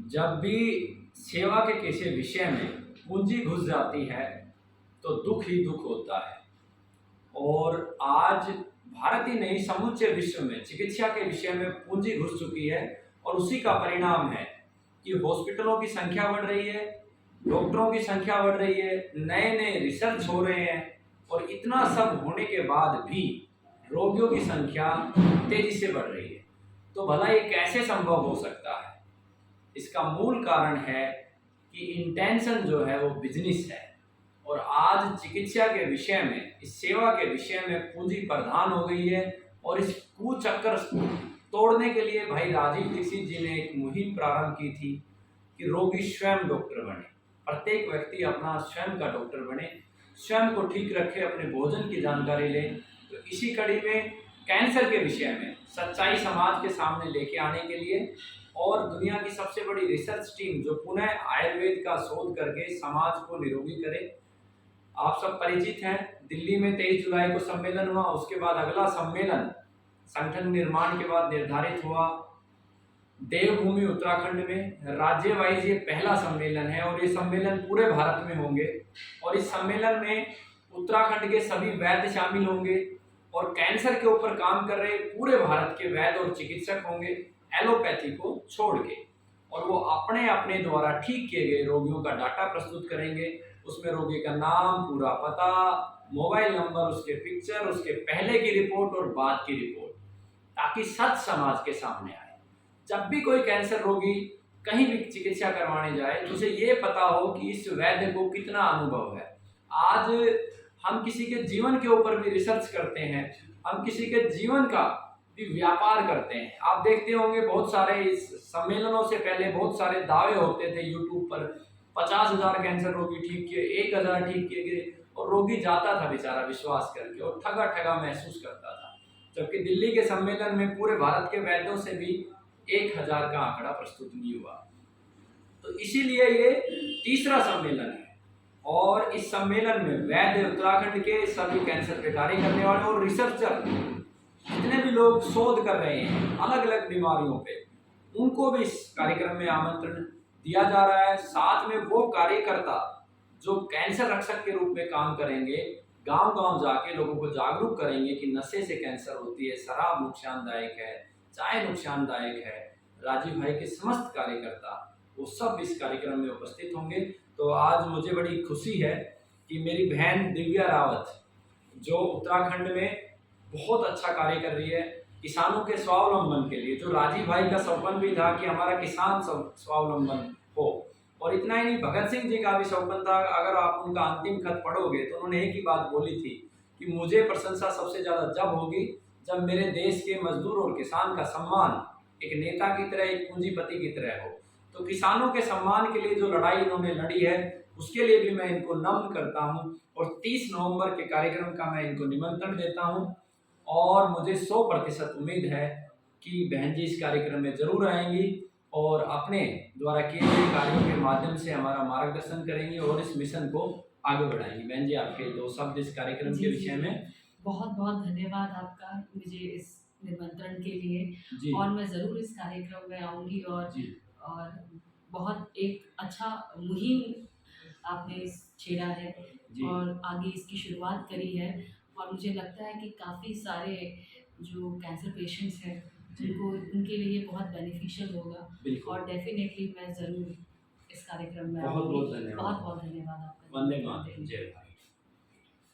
जब भी सेवा के किसी विषय में पूंजी घुस जाती है तो दुख ही दुख होता है। और आज भारत ही नहीं, समूचे विश्व में चिकित्सा के विषय में पूंजी घुस चुकी है और उसी का परिणाम है कि हॉस्पिटलों की संख्या बढ़ रही है, डॉक्टरों की संख्या बढ़ रही है, नए नए रिसर्च हो रहे हैं और इतना सब होने के बाद भी रोगियों की संख्या तेजी से बढ़ रही है। तो भला ये कैसे संभव हो सकता है? इसका मूल कारण है कि इंटेंशन जो है वो बिजनेस है। और आज चिकित्सा के विषय में, इस सेवा के विषय में पूंजी प्रधान हो गई है और इस कुचक्कर तोड़ने के लिए भाई राजीव दीक्षित जी ने एक मुहिम प्रारंभ की थी कि रोगी स्वयं डॉक्टर बने, प्रत्येक व्यक्ति अपना स्वयं का डॉक्टर बने, स्वयं को ठीक रखे, अपने भोजन की जानकारी ले। तो इसी कड़ी में कैंसर के विषय में सच्चाई समाज के सामने लेके आने के लिए और दुनिया की सबसे बड़ी रिसर्च टीम जो पुनः आयुर्वेद का शोध करके समाज को निरोगी करे। आप सब परिचित हैं, दिल्ली में 23 जुलाई को सम्मेलन हुआ, उसके बाद अगला सम्मेलन संगठन निर्माण के बाद निर्धारित हुआ देवभूमि उत्तराखंड में। राज्य वाइज ये पहला सम्मेलन है और ये सम्मेलन पूरे भारत में होंगे और इस सम्मेलन में उत्तराखंड के सभी वैद्य शामिल होंगे और कैंसर के ऊपर काम कर रहे पूरे भारत के वैद्य और चिकित्सक होंगे, एलोपैथी को छोड़ के। और वो अपने अपने द्वारा ठीक किए गए रोगियों का डाटा प्रस्तुत करेंगे। उसमें रोगी का नाम, पूरा पता, मोबाइल नंबर, उसके पिक्चर, उसके पहले की रिपोर्ट और बाद की रिपोर्ट, ताकि सच समाज के सामने आए। जब भी कोई कैंसर रोगी कहीं भी चिकित्सा करवाने जाए तो उसे ये पता हो कि इस वैद्य को कितना अनुभव है। आज हम किसी के जीवन के ऊपर भी रिसर्च करते हैं, हम किसी के जीवन का भी व्यापार करते हैं। आप देखते होंगे बहुत सारे इस सम्मेलनों से पहले बहुत सारे दावे होते थे यूट्यूब पर, 50,000 कैंसर रोगी ठीक किए, 1,000 ठीक किए गए और रोगी जाता था बेचारा विश्वास करके और ठगा ठगा महसूस करता था। जबकि दिल्ली के सम्मेलन में पूरे भारत के वैद्यों से भी 1,000 का आंकड़ा प्रस्तुत नहीं हुआ। तो इसीलिए ये तीसरा सम्मेलन है और इस सम्मेलन में वैद्य, उत्तराखंड के सभी कैंसर पे कार्य करने वाले और रिसर्चर, जितने भी लोग शोध कर रहे हैं अलग अलग बीमारियों पे, उनको भी इस कार्यक्रम में आमंत्रण दिया जा रहा है। साथ में वो कार्यकर्ता जो कैंसर रक्षक के रूप में काम करेंगे, गांव गांव जाके लोगों को जागरूक करेंगे कि नशे से कैंसर होती है, शराब नुकसानदायक है, चाय नुकसानदायक है। राजीव भाई के समस्त कार्यकर्ता वो सब इस कार्यक्रम में उपस्थित होंगे। तो आज मुझे बड़ी खुशी है कि मेरी बहन दिव्या रावत जो उत्तराखंड में बहुत अच्छा कार्य कर रही है किसानों के स्वावलंबन के लिए, जो राजीव भाई का सपन भी था कि हमारा किसान स्वावलंबन हो। और इतना ही नहीं, भगत सिंह जी का भी सपन था। अगर आप उनका अंतिम खत पढ़ोगे तो उन्होंने एक ही बात बोली थी कि मुझे प्रशंसा सबसे ज़्यादा जब होगी जब मेरे देश के मजदूर और किसान का सम्मान एक नेता की तरह, एक पूंजीपति की तरह हो। तो किसानों के सम्मान के लिए जो लड़ाई इन्होंने लड़ी है उसके लिए भी मैं इनको नमन करता हूं और 30 नवंबर के कार्यक्रम का मैं इनको निमंत्रण देता हूं और मुझे 100% उम्मीद है कि बहन जी इस कार्यक्रम में जरूर आएंगी और अपने द्वारा किए गए कार्यों के माध्यम से हमारा मार्गदर्शन करेंगी और इस मिशन को आगे बढ़ाएंगी। बहन जी, आपके 2 शब्द इस कार्यक्रम के विषय में। बहुत बहुत धन्यवाद आपका मुझे इस निमंत्रण के लिए और मैं ज़रूर इस कार्यक्रम में आऊँगी और बहुत एक अच्छा मुहिम आपने छेड़ा है और आगे इसकी शुरुआत करी है और मुझे लगता है कि काफ़ी सारे जो कैंसर पेशेंट्स हैं उनको उनके लिए बहुत बेनिफिशियल होगा और डेफिनेटली मैं ज़रूर इस कार्यक्रम में आऊँगी। बहुत बहुत धन्यवाद आपका। वंदे मातरम। जय भारत।